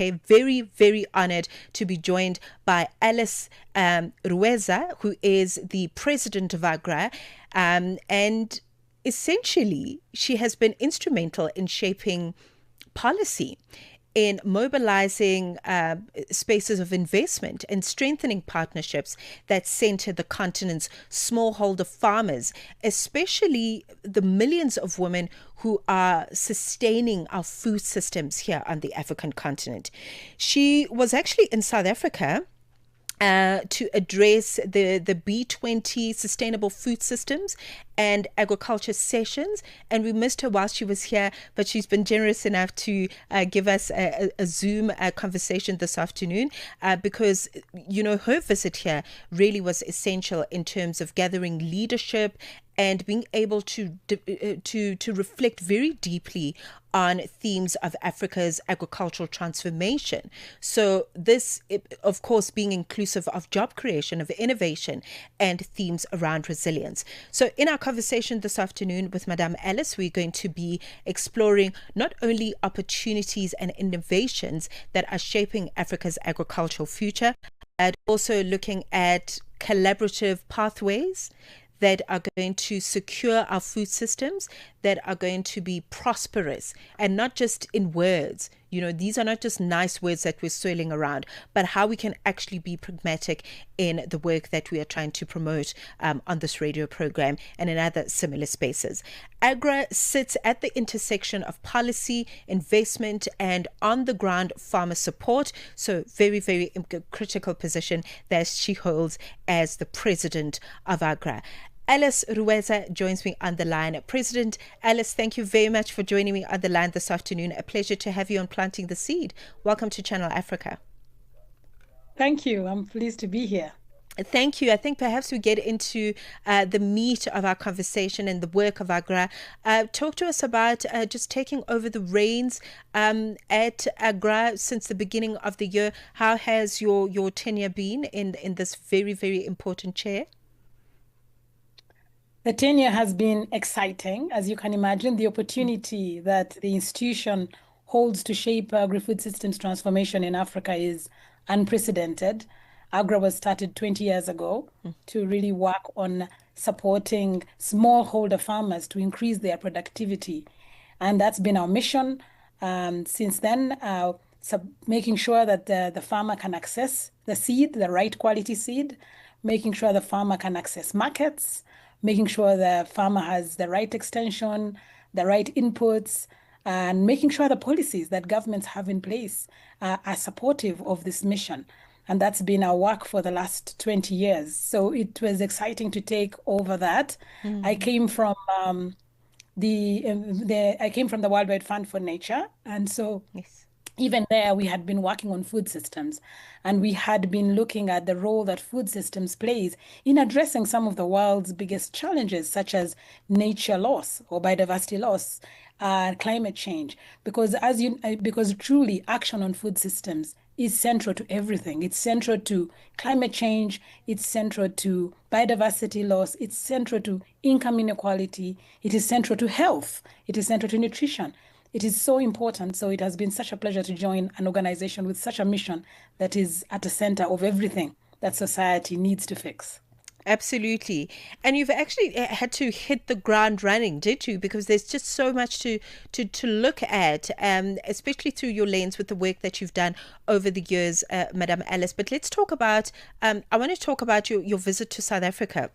Okay, very, very honored to be joined by Alice Ruhweza, who is the president of AGRA. And essentially, she has been instrumental in shaping policy, in mobilizing spaces of investment and strengthening partnerships that center the continent's smallholder farmers, especially the millions of women who are sustaining our food systems here on the African continent. She was actually in South Africa to address the B20 Sustainable Food Systems and Agriculture sessions. And we missed her while she was here, but she's been generous enough to give us a Zoom conversation this afternoon because, you know, her visit here really was essential in terms of gathering leadership and being able to reflect very deeply on themes of Africa's agricultural transformation. So this, of course, being inclusive of job creation, of innovation, and themes around resilience. So in our conversation this afternoon with Madame Alice, we're going to be exploring not only opportunities and innovations that are shaping Africa's agricultural future, but also looking at collaborative pathways that are going to secure our food systems, that are going to be prosperous, and not just in words. You know, these are not just nice words that we're swirling around, but how we can actually be pragmatic in the work that we are trying to promote on this radio program and in other similar spaces. AGRA sits at the intersection of policy, investment, and on-the-ground farmer support. So very, very critical position that she holds as the president of AGRA. Alice Ruhweza joins me on the line. President Alice, thank you very much for joining me on the line this afternoon. A pleasure to have you on Planting the Seed. Welcome to Channel Africa. Thank you. I'm pleased to be here. Thank you. I think perhaps we get into the meat of our conversation and the work of AGRA. Talk to us about just taking over the reins at AGRA since the beginning of the year. How has your tenure been in this very, very important chair? The tenure has been exciting. As you can imagine, the opportunity that the institution holds to shape agri-food systems transformation in Africa is unprecedented. AGRA was started 20 years ago to really work on supporting smallholder farmers to increase their productivity. And that's been our mission since then, making sure that the farmer can access the seed, the right quality seed, making sure the farmer can access markets, making sure the farmer has the right extension, the right inputs, and making sure the policies that governments have in place are supportive of this mission. And that's been our work for the last 20 years. So it was exciting to take over that. I came from the Worldwide Fund for Nature, and so Yes. Even there, we had been working on food systems, and we had been looking at the role that food systems plays in addressing some of the world's biggest challenges, such as nature loss or biodiversity loss, climate change. Because because truly action on food systems is central to everything. It's central to climate change. It's central to biodiversity loss. It's central to income inequality. It is central to health. It is central to nutrition. It is so important. So it has been such a pleasure to join an organization with such a mission that is at the center of everything that society needs to fix. Absolutely. And you've actually had to hit the ground running, did you? Because there's just so much to look at, especially through your lens with the work that you've done over the years, Madam Alice. But let's talk about, I want to talk about your visit to South Africa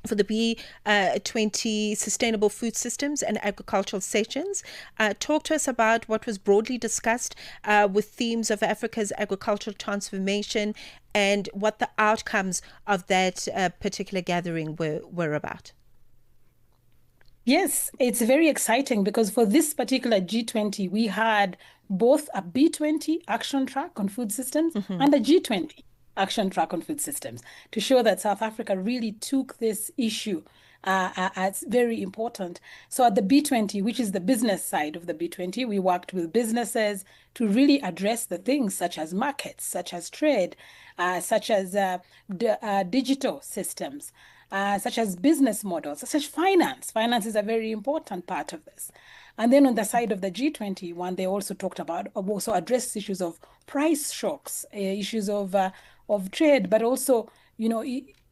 for the B20 Sustainable Food Systems and Agricultural sessions. Talk to us about what was broadly discussed with themes of Africa's agricultural transformation and what the outcomes of that particular gathering were about. Yes, it's very exciting because for this particular G20, we had both a B20 action track on food systems and a G20 action track on food systems to show that South Africa really took this issue as very important. So at the B20, which is the business side of the B20, we worked with businesses to really address the things such as markets, such as trade, such as digital systems. such as business models, such as finance. Finance is a very important part of this. And then on the side of the G20 one, they also talked about, also addressed issues of price shocks, issues of trade, but also,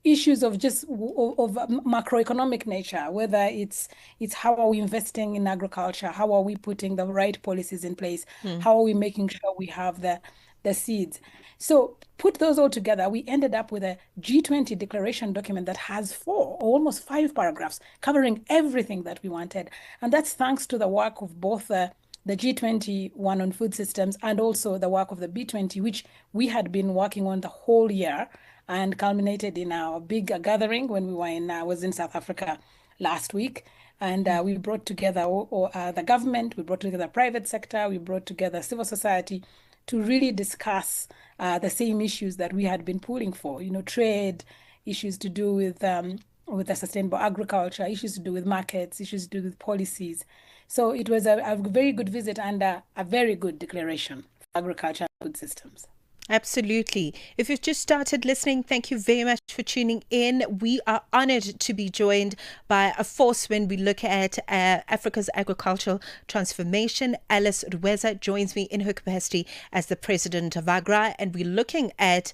issues of just of macroeconomic nature, whether it's how are we investing in agriculture, how are we putting the right policies in place, how are we making sure we have the seeds. So put those all together, we ended up with a G20 declaration document that has 4 or almost 5 paragraphs covering everything that we wanted. And that's thanks to the work of both the G20 one on food systems and also the work of the B20, which we had been working on the whole year and culminated in our big gathering when we were I was in South Africa last week. And we brought together the government, we brought together the private sector, we brought together civil society to really discuss the same issues that we had been pulling for, trade, issues to do with the sustainable agriculture, issues to do with markets, issues to do with policies. So it was a very good visit and a very good declaration for agriculture and food systems. Absolutely. If you've just started listening, thank you very much for tuning in. We are honored to be joined by a force when we look at Africa's agricultural transformation. Alice Ruhweza joins me in her capacity as the president of AGRA, and we're looking at,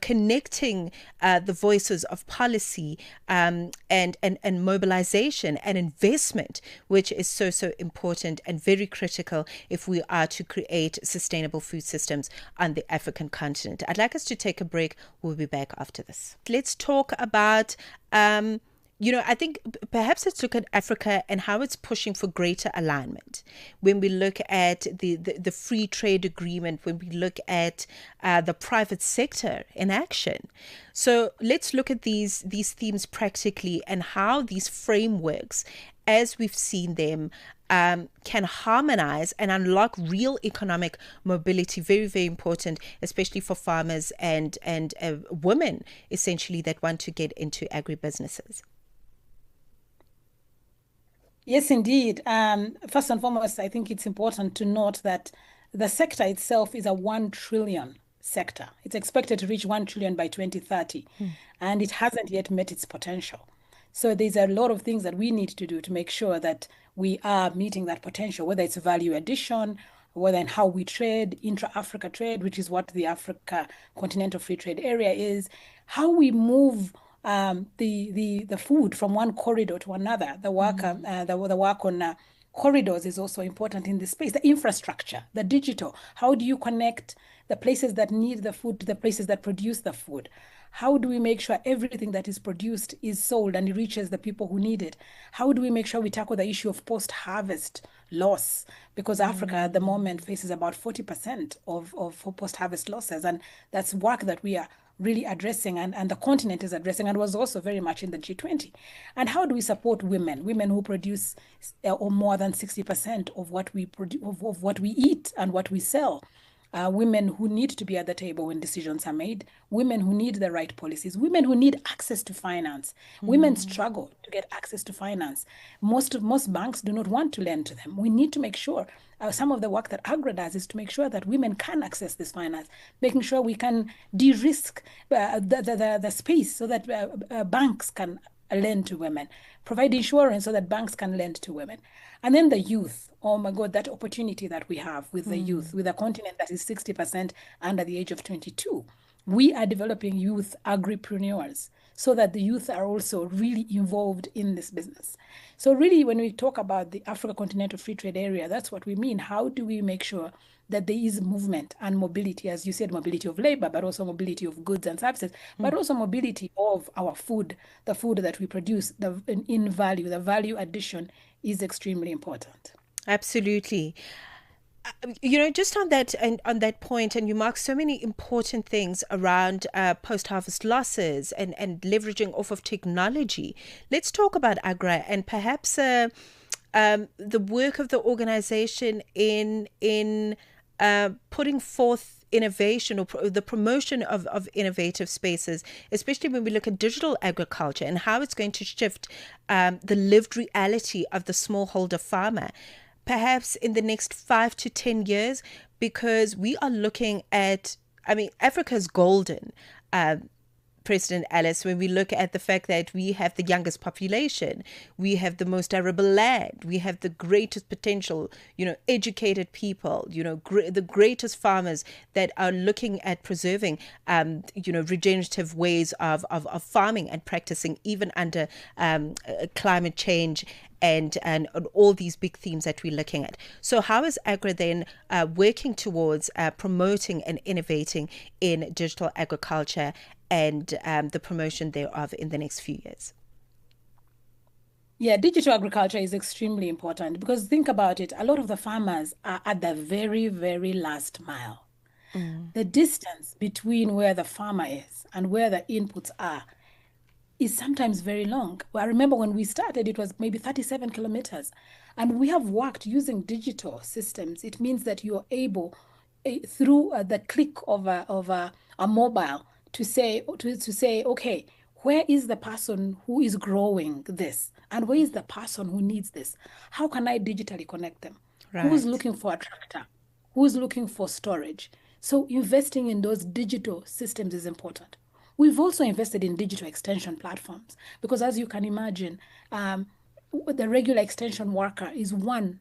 connecting the voices of policy and mobilization and investment, which is so important and very critical if we are to create sustainable food systems on the African continent. I'd like us to take a break. We'll be back after this. Let's talk about, I think perhaps let's look at Africa and how it's pushing for greater alignment. When we look at the free trade agreement, when we look at the private sector in action. So let's look at these themes practically and how these frameworks, as we've seen them, can harmonize and unlock real economic mobility. Very, very important, especially for farmers and women, essentially, that want to get into agribusinesses. Yes, indeed. First and foremost, I think it's important to note that the sector itself is a 1 trillion sector. It's expected to reach 1 trillion by 2030, and it hasn't yet met its potential. So there's a lot of things that we need to do to make sure that we are meeting that potential, whether it's value addition, whether in how we trade, intra-Africa trade, which is what the Africa Continental Free Trade Area is, how we move the food from one corridor to another. The work on corridors is also important in this space. The infrastructure, the digital, how do you connect the places that need the food to the places that produce the food? How do we make sure everything that is produced is sold and it reaches the people who need it? How do we make sure we tackle the issue of post-harvest loss? Because Africa at the moment faces about 40% of post-harvest losses. And that's work that we are really addressing and the continent is addressing, and was also very much in the G20. And how do we support women who produce or more than 60% of what we produce, of what we eat and what we sell? Women who need to be at the table when decisions are made, women who need the right policies, women who need access to finance. Women struggle to get access to finance. Most banks do not want to lend to them. We need to make sure, some of the work that AGRA does is to make sure that women can access this finance, making sure we can de-risk the space so that banks can lend to women, provide insurance so that banks can lend to women. And then the youth, oh my God, that opportunity that we have with the youth, with a continent that is 60% under the age of 22. We are developing youth agripreneurs so that the youth are also really involved in this business. So really, when we talk about the Africa Continental Free Trade Area, that's what we mean. How do we make sure that there is movement and mobility, as you said, mobility of labor, but also mobility of goods and services, but also mobility of our food, the food that we produce, in value, the value addition is extremely important. Absolutely. Just on that point, and you mark so many important things around post-harvest losses and leveraging off of technology. Let's talk about AGRA and perhaps the work of the organization in putting forth innovation or the promotion of innovative spaces, especially when we look at digital agriculture and how it's going to shift the lived reality of the smallholder farmer, perhaps in the next 5 to 10 years, because we are looking at, Africa's golden President Alice, when we look at the fact that we have the youngest population, we have the most arable land, we have the greatest potential, educated people, the greatest farmers that are looking at preserving, regenerative ways of farming and practicing even under climate change and all these big themes that we're looking at. So how is AGRA then working towards promoting and innovating in digital agriculture and the promotion thereof in the next few years? Yeah, digital agriculture is extremely important because think about it, a lot of the farmers are at the very, very last mile. The distance between where the farmer is and where the inputs are is sometimes very long. I remember when we started, it was maybe 37 kilometers. And we have worked using digital systems. It means that you're able, through the click of a mobile, to say, okay, where is the person who is growing this? And where is the person who needs this? How can I digitally connect them? Right. Who's looking for a tractor? Who's looking for storage? So investing in those digital systems is important. We've also invested in digital extension platforms because, as you can imagine, the regular extension worker is one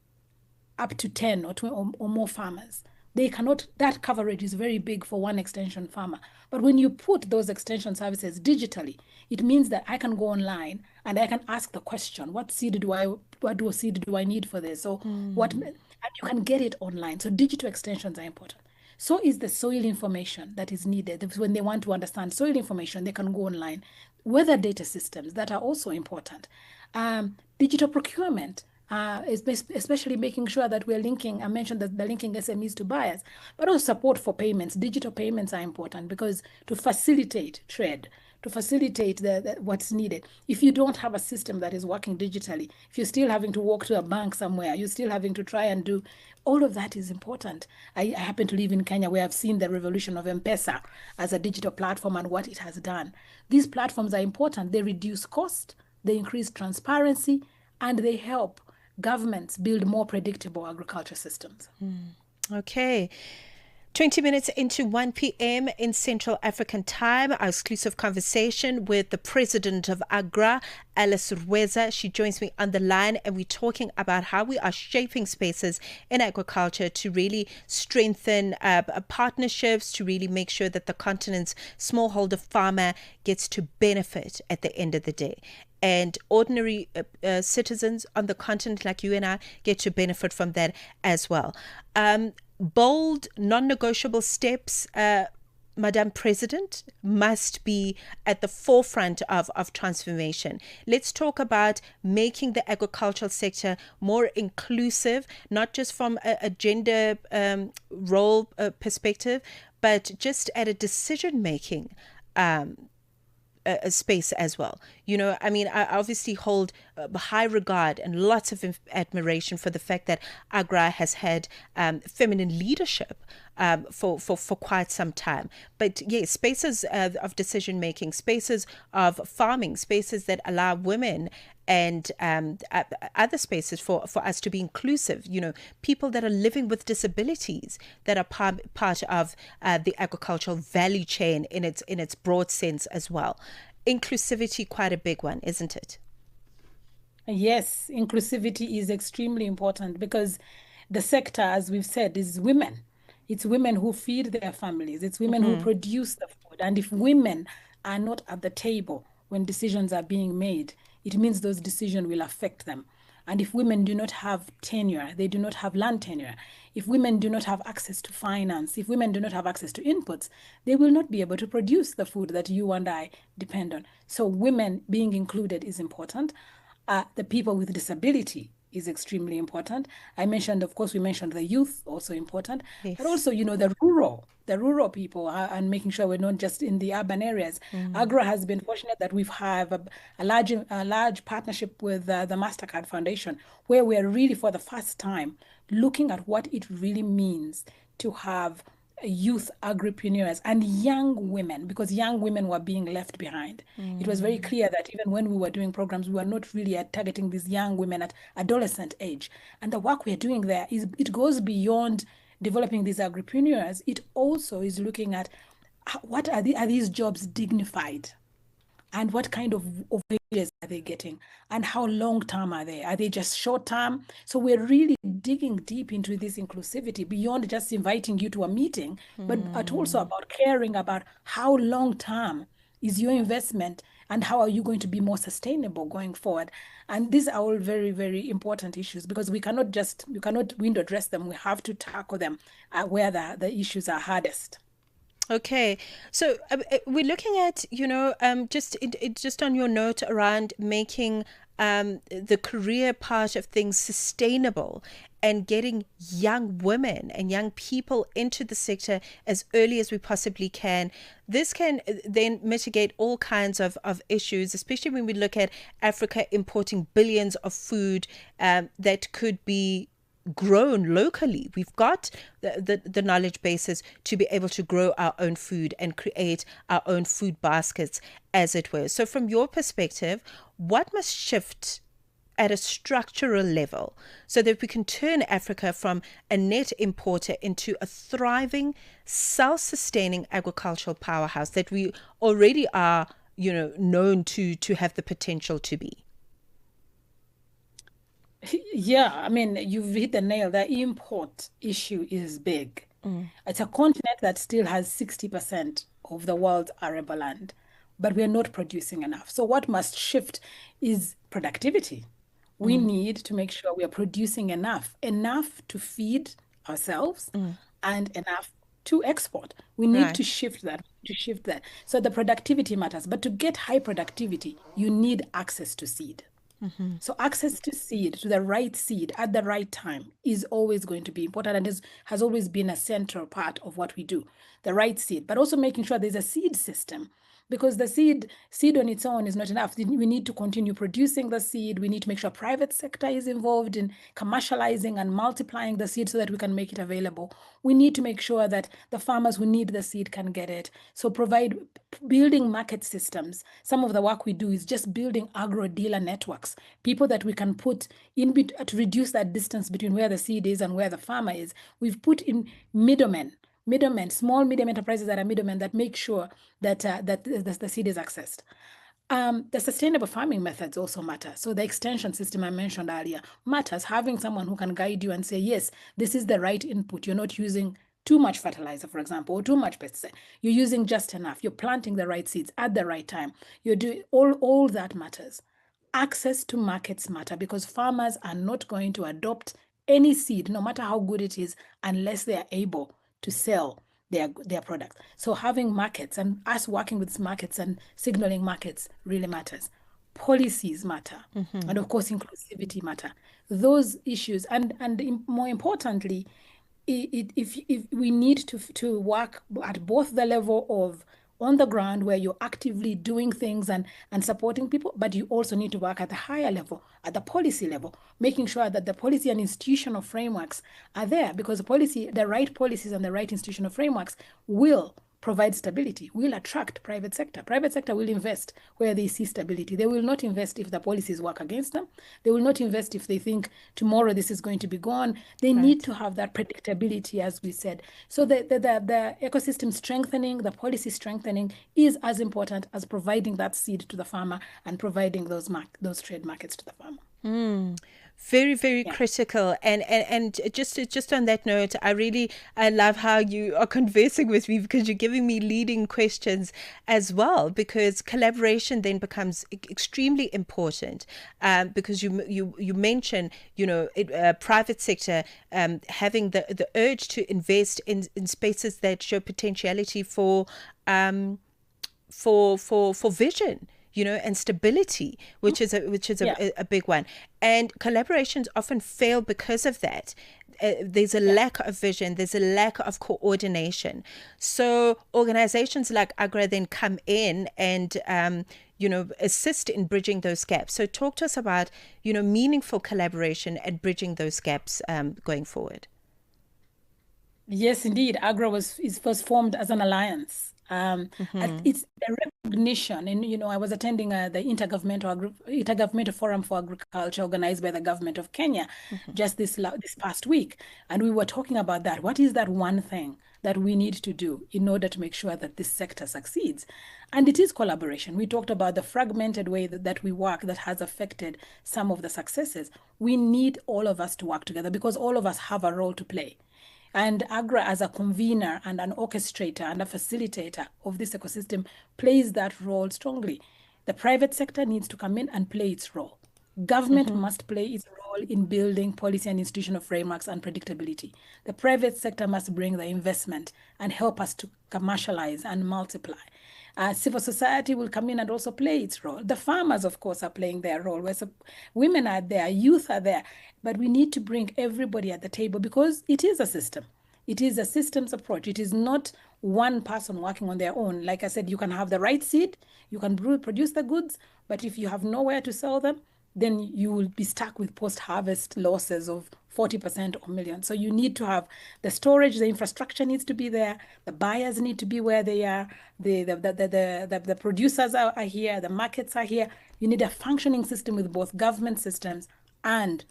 up to 10 or more farmers. They cannot, that coverage is very big for one extension farmer. But when you put those extension services digitally, it means that I can go online and I can ask the question, what seed do I need for this? Or what, and you can get it online. So digital extensions are important. So is the soil information that is needed. When they want to understand soil information, they can go online. Weather data systems that are also important. Digital procurement, especially making sure that we're linking, I mentioned that the linking SMEs to buyers, but also support for payments. Digital payments are important because to facilitate trade, to facilitate what's needed. If you don't have a system that is working digitally, if you're still having to walk to a bank somewhere, you're still having to try and do, all of that is important. I happen to live in Kenya where I've seen the revolution of M-Pesa as a digital platform and what it has done. These platforms are important. They reduce cost, they increase transparency, and they help governments build more predictable agriculture systems. Okay. 20 minutes into 1 p.m. in Central African Time, our exclusive conversation with the president of AGRA, Alice Ruhweza. She joins me on the line and we're talking about how we are shaping spaces in agriculture to really strengthen partnerships, to really make sure that the continent's smallholder farmer gets to benefit at the end of the day. And ordinary citizens on the continent like you and I get to benefit from that as well. Bold, non-negotiable steps, Madam President, must be at the forefront of transformation. Let's talk about making the agricultural sector more inclusive, not just from a gender role perspective, but just at a decision-making a space as well. I obviously hold high regard and lots of admiration for the fact that AGRA has had feminine leadership for quite some time. But yes, spaces of decision making, spaces of farming, spaces that allow women and other spaces for us to be inclusive, people that are living with disabilities that are part of the agricultural value chain in its broad sense as well. Inclusivity, quite a big one, isn't it? Yes, inclusivity is extremely important because the sector, as we've said, is women. It's women who feed their families. It's women who produce the food. And if women are not at the table when decisions are being made, it means those decisions will affect them. And if women do not have tenure, they do not have land tenure. If women do not have access to finance, if women do not have access to inputs, they will not be able to produce the food that you and I depend on. So women being included is important. The people with disability is extremely important. We mentioned the youth, also important, yes. But also, the rural people and making sure we're not just in the urban areas. AGRA has been fortunate that we've have a large partnership with the MasterCard Foundation, where we're really for the first time looking at what it really means to have youth agripreneurs and young women, because young women were being left behind. It was very clear that even when we were doing programs, we were not really targeting these young women at adolescent age. And the work we're doing there it goes beyond developing these agripreneurs. It also is looking at what are these jobs dignified? And what kind of wages are they getting? And how long term are they? Are they just short term? So we're really digging deep into this inclusivity beyond just inviting you to a meeting, but also about caring about how long term is your investment and how are you going to be more sustainable going forward. And these are all very, very important issues because you cannot window dress them. We have to tackle them where the issues are hardest. Okay, so we're looking at, just on your note around making the career part of things sustainable and getting young women and young people into the sector as early as we possibly can. This can then mitigate all kinds of issues, especially when we look at Africa importing billions of food that could be grown locally. We've got the knowledge bases to be able to grow our own food and create our own food baskets, as it were. So, from your perspective, what must shift at a structural level so that we can turn Africa from a net importer into a thriving, self-sustaining agricultural powerhouse that we already are, known to have the potential to be? Yeah, I mean, you've hit the nail. The import issue is big. It's a continent that still has 60% of the world's arable land, but we're not producing enough. So what must shift is productivity. We need to make sure we are producing enough to feed ourselves and enough to export. We need Right. to shift that. So the productivity matters, but to get high productivity, you need access to seed. So access to seed, to the right seed at the right time is always going to be important and has always been a central part of what we do. The right seed, but also making sure there's a seed system because the seed on its own is not enough. We need to continue producing the seed. We need to make sure private sector is involved in commercializing and multiplying the seed so that we can make it available. We need to make sure that the farmers who need the seed can get it. So building market systems. Some of the work we do is just building agro dealer networks, people that we can put to reduce that distance between where the seed is and where the farmer is. We've put in small medium enterprises that are middlemen that make sure that the seed is accessed. The sustainable farming methods also matter. So the extension system I mentioned earlier matters. Having someone who can guide you and say, yes, this is the right input. You're not using too much fertilizer, for example, or too much pesticide. You're using just enough. You're planting the right seeds at the right time. You're doing all that matters. Access to markets matter because farmers are not going to adopt any seed, no matter how good it is, unless they are able to sell their products. So having markets and us working with markets and signaling markets really matters. Policies matter, and of course, inclusivity matter. Those issues, and more importantly, if we need to work at both the level of on the ground where you're actively doing things and supporting people, but you also need to work at the higher level, at the policy level, making sure that the policy and institutional frameworks are there because the right policies and the right institutional frameworks will provide stability, will attract private sector. Private sector will invest where they see stability. They will not invest if the policies work against them. They will not invest if they think tomorrow this is going to be gone. They need Right. to have that predictability, as we said. So the ecosystem strengthening, the policy strengthening is as important as providing that seed to the farmer and providing those trade markets to the farmer. Very, very Yeah. critical. And just on that note, I love how you are conversing with me because you're giving me leading questions as well, because collaboration then becomes extremely important, because you mention, private sector having the urge to invest in spaces that show potentiality um, for vision, and stability, which is Yeah. a big one. And collaborations often fail because of that. There's a Yeah. lack of vision, there's a lack of coordination. So organizations like AGRA then come in and assist in bridging those gaps. So talk to us about meaningful collaboration and bridging those gaps going forward. Yes, indeed. AGRA is first formed as an alliance. It's a recognition. And, I was attending the Intergovernmental Forum for Agriculture organized by the government of Kenya just this past week. And we were talking about that. What is that one thing that we need to do in order to make sure that this sector succeeds? And it is collaboration. We talked about the fragmented way that we work that has affected some of the successes. We need all of us to work together because all of us have a role to play. And AGRA, as a convener and an orchestrator and a facilitator of this ecosystem, plays that role strongly. The private sector needs to come in and play its role. Government must play its role in building policy and institutional frameworks and predictability. The private sector must bring the investment and help us to commercialize and multiply. Civil society will come in and also play its role. The farmers, of course, are playing their role. Women are there, youth are there, but we need to bring everybody at the table because it is a system. It is a systems approach. It is not one person working on their own. Like I said, you can have the right seed, you can produce the goods, but if you have nowhere to sell them, then you will be stuck with post-harvest losses of 40% or million. So you need to have the storage, the infrastructure needs to be there, the buyers need to be where they are, the producers are here, the markets are here. You need a functioning system with both government systems and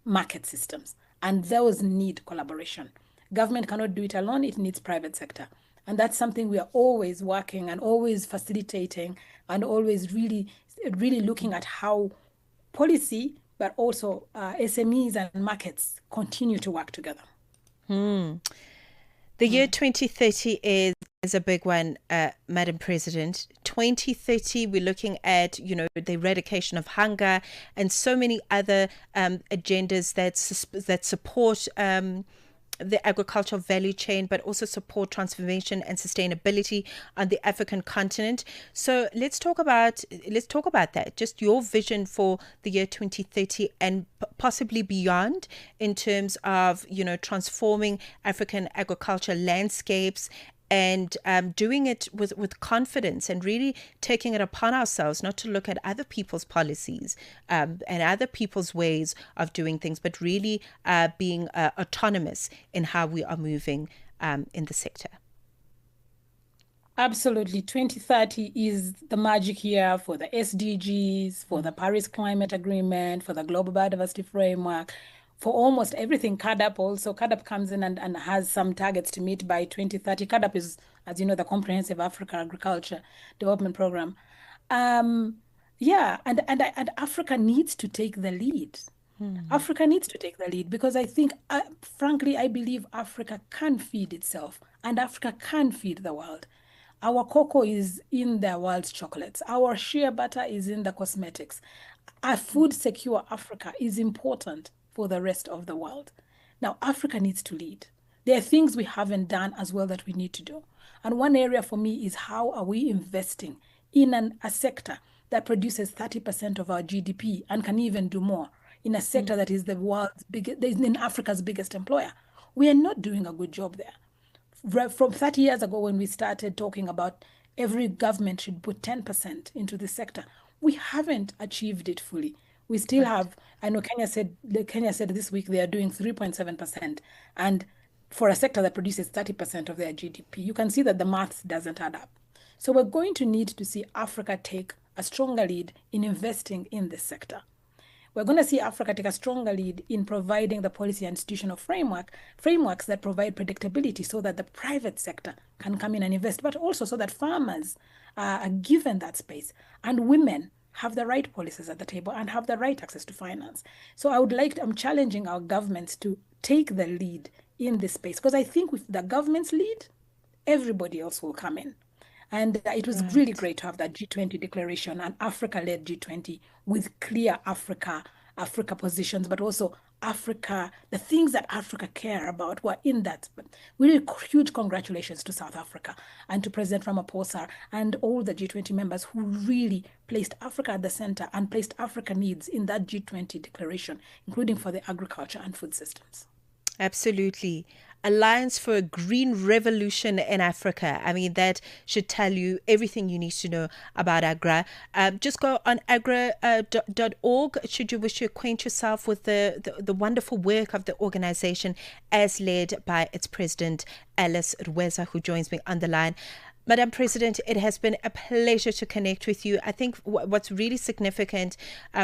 market systems. And those need collaboration. Government cannot do it alone, it needs private sector. And that's something we are always working and always facilitating and always really looking at how policy, but also SMEs and markets continue to work together. The year 2030 is a big one, Madam President. 2030, we're looking at, the eradication of hunger and so many other agendas that support the agricultural value chain, but also support transformation and sustainability on the African continent. So let's talk about that. Just your vision for the year 2030 and possibly beyond in terms of transforming African agriculture landscapes and doing it with confidence and really taking it upon ourselves not to look at other people's policies and other people's ways of doing things, but really being autonomous in how we are moving in the sector. Absolutely. 2030 is the magic year for the SDGs, for the Paris Climate Agreement, for the Global Biodiversity Framework, for almost everything. CADAP also. CADAP comes in and has some targets to meet by 2030. CADAP is, as you know, the Comprehensive Africa Agriculture Development Program. And Africa needs to take the lead. Africa needs to take the lead because I think, frankly, I believe Africa can feed itself and Africa can feed the world. Our cocoa is in the world's chocolates. Our shea butter is in the cosmetics. A food secure Africa is important for the rest of the world. Now, Africa needs to lead. There are things we haven't done as well that we need to do. And one area for me is how are we investing in a sector that produces 30% of our GDP and can even do more, in a sector that is the world's biggest, in Africa's biggest employer. We are not doing a good job there. From 30 years ago, when we started talking about every government should put 10% into this sector, we haven't achieved it fully. We still have, I know Kenya said this week they are doing 3.7%. And for a sector that produces 30% of their GDP, you can see that the maths doesn't add up. So we're going to need to see Africa take a stronger lead in investing in this sector. We're going to see Africa take a stronger lead in providing the policy and institutional frameworks that provide predictability so that the private sector can come in and invest, but also so that farmers are given that space and women have the right policies at the table and have the right access to finance. So I'm challenging our governments to take the lead in this space because I think with the government's lead, everybody else will come in. And it was really great to have that G20 declaration, an Africa-led G20 with clear Africa positions, but also Africa, the things that Africa care about were in that. Really huge congratulations to South Africa and to President Ramaphosa and all the G20 members who really placed Africa at the center and placed Africa needs in that G20 declaration, including for the agriculture and food systems. Absolutely. Alliance for a Green Revolution in Africa. I mean, that should tell you everything you need to know about AGRA. Just go on agra.org should you wish to acquaint yourself with the wonderful work of the organization as led by its president, Alice Ruhweza, who joins me on the line. Madam President, it has been a pleasure to connect with you. I think what's really significant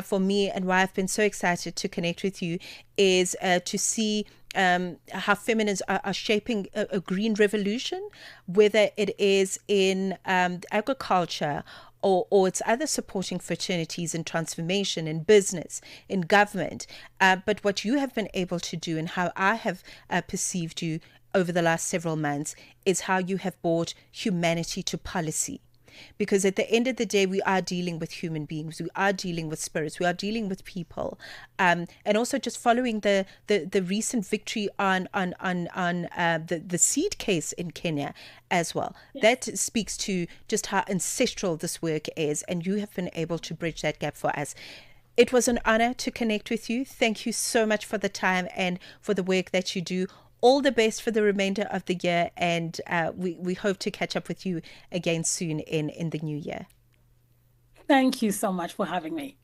for me and why I've been so excited to connect with you is to see how feminists are shaping a green revolution, whether it is in agriculture or it's other supporting fraternities in transformation, in business, in government. But what you have been able to do and how I have perceived you over the last several months is how you have brought humanity to policy. Because at the end of the day, we are dealing with human beings, we are dealing with spirits, we are dealing with people, and also just following the recent victory on the seed case in Kenya as well. Yes. That speaks to just how ancestral this work is, and you have been able to bridge that gap for us. It was an honor to connect with you. Thank you so much for the time and for the work that you do. All the best for the remainder of the year, and we hope to catch up with you again soon in the new year. Thank you so much for having me.